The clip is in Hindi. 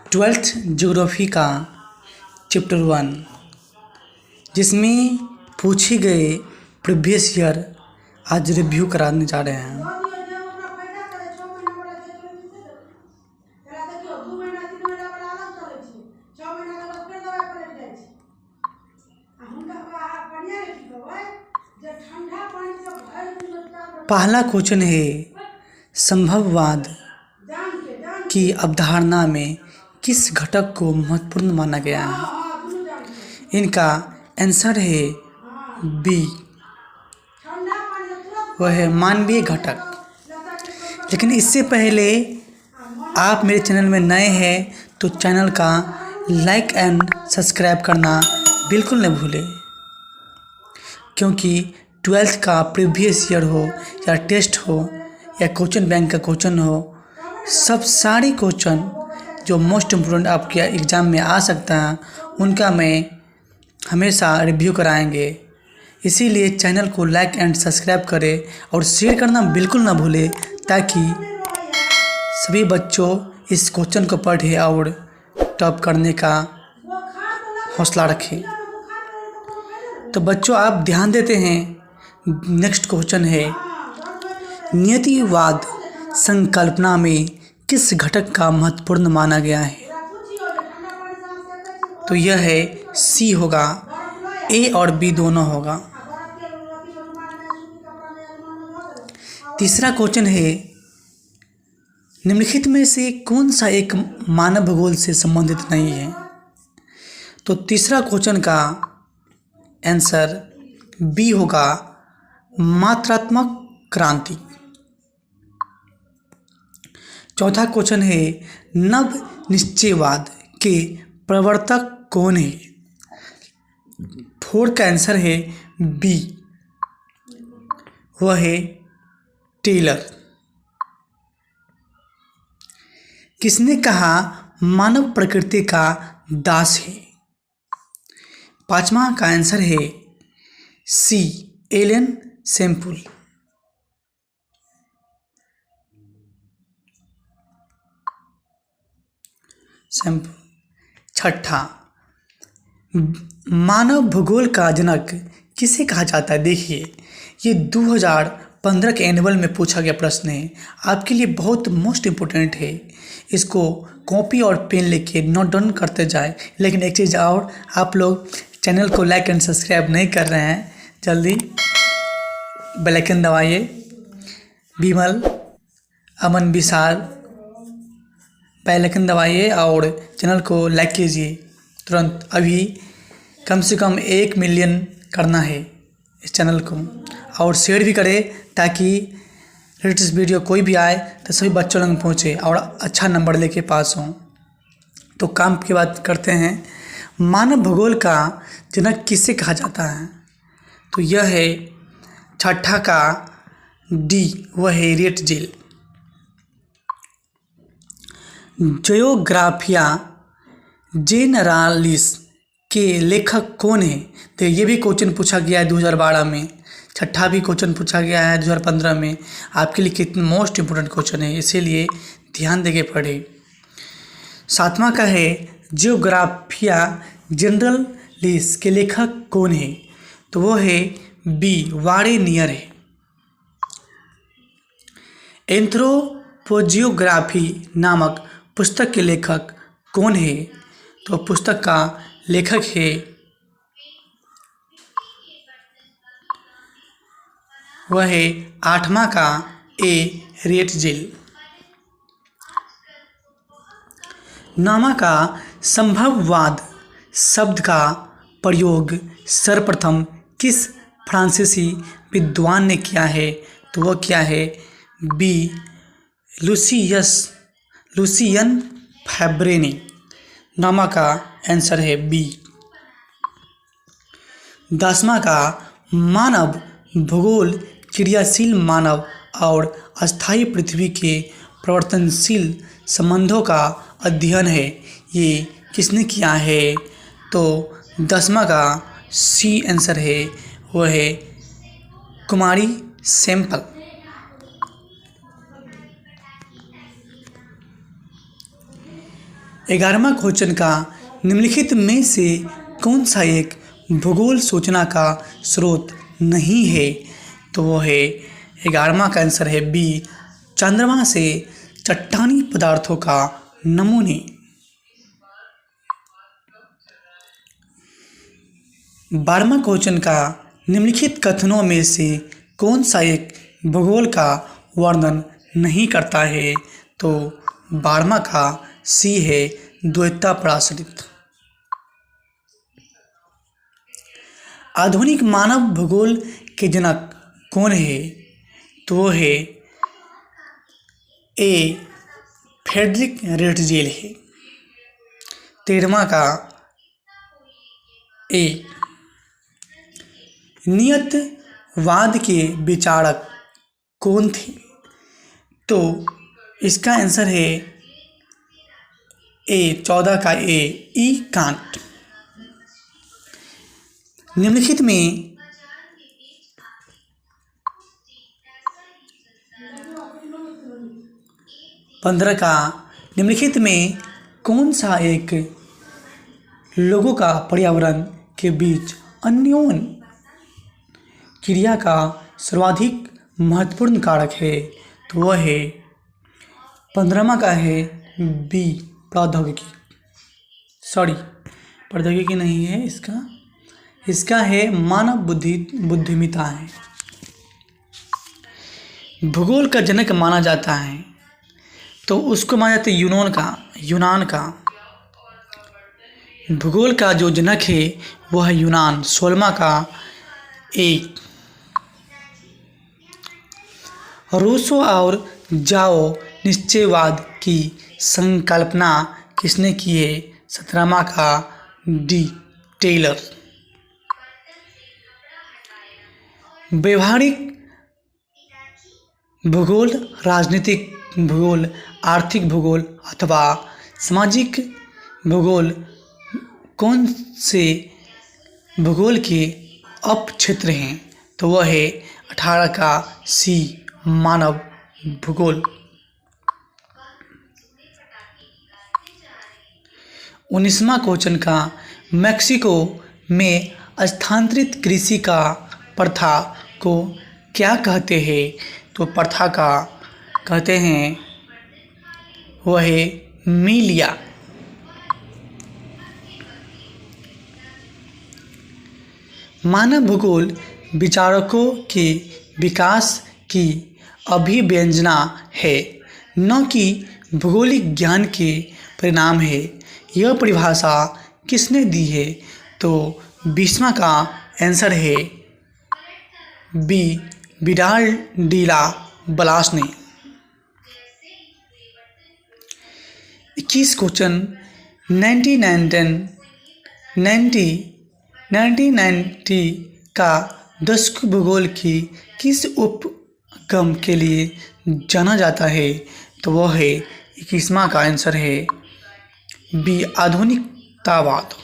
ट्वेल्थ ज्योग्राफी का चैप्टर 1, जिसमें पूछे गए प्रीवियस ईयर आज रिव्यू कराने जा रहे हैं। पहला क्वेश्चन है, संभववाद की अवधारणा में किस घटक को महत्वपूर्ण माना गया है? इनका आंसर है बी, वह है मानवीय घटक। लेकिन इससे पहले आप मेरे चैनल में नए हैं तो चैनल का लाइक एंड सब्सक्राइब करना बिल्कुल न भूलें, क्योंकि 12th का प्रीवियस ईयर हो या टेस्ट हो या क्वेश्चन बैंक का क्वेश्चन हो, सब सारे क्वेश्चन जो मोस्ट इम्पोर्टेंट आपके एग्ज़ाम में आ सकता है उनका मैं हमेशा रिव्यू कराएंगे। इसीलिए चैनल को लाइक एंड सब्सक्राइब करें और शेयर करना बिल्कुल ना भूलें, ताकि सभी बच्चों इस क्वेश्चन को पढ़े और टॉप करने का हौसला रखें। तो बच्चों आप ध्यान देते हैं, नेक्स्ट क्वेश्चन है, नियतिवाद संकल्पना में किस घटक का महत्वपूर्ण माना गया है? तो यह है सी होगा, ए और बी दोनों होगा। तीसरा क्वेश्चन है, निम्नलिखित में से कौन सा एक मानव भूगोल से संबंधित नहीं है? तो तीसरा क्वेश्चन का आंसर बी होगा, मात्रात्मक क्रांति। चौथा क्वेश्चन है, नव निश्चयवाद के प्रवर्तक कौन है? 4 का आंसर है बी, वह है टेलर। किसने कहा मानव प्रकृति का दास है? 5वां का आंसर है सी, एलन सैम्पुल। छठा, मानव भूगोल का जनक किसे कहा जाता है? देखिए, ये 2015 के एनुअल में पूछा गया प्रश्न है, आपके लिए बहुत मोस्ट इम्पोर्टेंट है। इसको कॉपी और पेन लेके नोट डाउन करते जाए। लेकिन एक चीज़ और, आप लोग चैनल को लाइक एंड सब्सक्राइब नहीं कर रहे हैं, जल्दी बेल आइकन दबाइए। विमल, अमन, विशाल, बेल आइकन दबाइए और चैनल को लाइक कीजिए तुरंत। अभी कम से कम 1 मिलियन करना है इस चैनल को, और शेयर भी करें ताकि लेटेस्ट वीडियो कोई भी आए तो सभी बच्चों तक पहुँचे और अच्छा नंबर लेके पास हों। तो काम की बात करते हैं, मानव भूगोल का जनक किसे कहा जाता है? तो यह है छठा का डी, वह है हैरियट जेल। जियोग्राफिया जेनरालिस के लेखक कौन है? तो ये भी क्वेश्चन पूछा गया है 2012 में, छठा भी क्वेश्चन पूछा गया है 2015 में। आपके लिए कितना मोस्ट इम्पोर्टेंट क्वेश्चन है, इसीलिए ध्यान देके पढ़े। 7वां का है, जियोग्राफिया जनरलिस के लेखक कौन है? तो वो है बी, वारेनियर है। एंथ्रोपोजियोग्राफी नामक पुस्तक के लेखक कौन है? तो पुस्तक का लेखक है, वह है 8वां का ए, हैरियट जेल। 9वां का, संभववाद शब्द का प्रयोग सर्वप्रथम किस फ्रांसीसी विद्वान ने किया है? तो वह क्या है? बी, लुसियन फैब्रे ने। 9वां का आंसर है बी। 10वां का, मानव भूगोल क्रियाशील मानव और अस्थायी पृथ्वी के परिवर्तनशील संबंधों का अध्ययन है, ये किसने किया है? तो 10वां का सी आंसर है, वह है कुमारी सैंपल। 11वां क्वेश्चन का निम्नलिखित में से कौन सा एक भूगोल सूचना का स्रोत नहीं है? तो वो है 11वां का आंसर है बी, चंद्रमा से चट्टानी पदार्थों का नमूने। 12वां क्वेश्चन का निम्नलिखित कथनों में से कौन सा एक भूगोल का वर्णन नहीं करता है? तो 12वां का सी है, द्वैतता प्राश्रित। आधुनिक मानव भूगोल के जनक कौन है? तो वो है ए, फ्रेडरिक रेटजेल है। 13वां का ए, नियतवाद के विचारक कौन थे? तो इसका आंसर है ए, 14 का ए, ई कांट। निम्नलिखित में 15 का निम्नलिखित में कौन सा एक लोगों का पर्यावरण के बीच अन्योन्य क्रिया का सर्वाधिक महत्वपूर्ण कारक है? तो वह है 15वां का है बी, प्रौद्योगिकी। प्रौद्योगिकी नहीं है इसका है मानव बुद्धिमत्ता है। भूगोल का जनक माना जाता है तो उसको माना जाता है यूनान का। भूगोल का जो जनक है वह है यूनान। 16वां का एक, रूसो और जाओ निश्चयवाद की संकल्पना किसने की है? 17वां का डी, टेलर। व्यवहारिक भूगोल, राजनीतिक भूगोल, आर्थिक भूगोल अथवा सामाजिक भूगोल कौन से भूगोल के उपक्षेत्र हैं? तो वह है 18 का सी, मानव भूगोल। 19वां क्वेश्चन का मैक्सिको में स्थानांतरित कृषि का प्रथा को क्या कहते हैं? तो प्रथा का कहते हैं वह है मिलिया। मानव भूगोल विचारकों के विकास की अभिव्यंजना है, न कि भौगोलिक ज्ञान के परिणाम है। यह परिभाषा किसने दी है? तो 20वां का आंसर है बी, विडाल डीला बलास ने। 21 क्वेश्चन 1990 का दशक भूगोल की किस उपक्रम के लिए जाना जाता है? तो वह है 21वां का आंसर है बी, आधुनिकतावाद।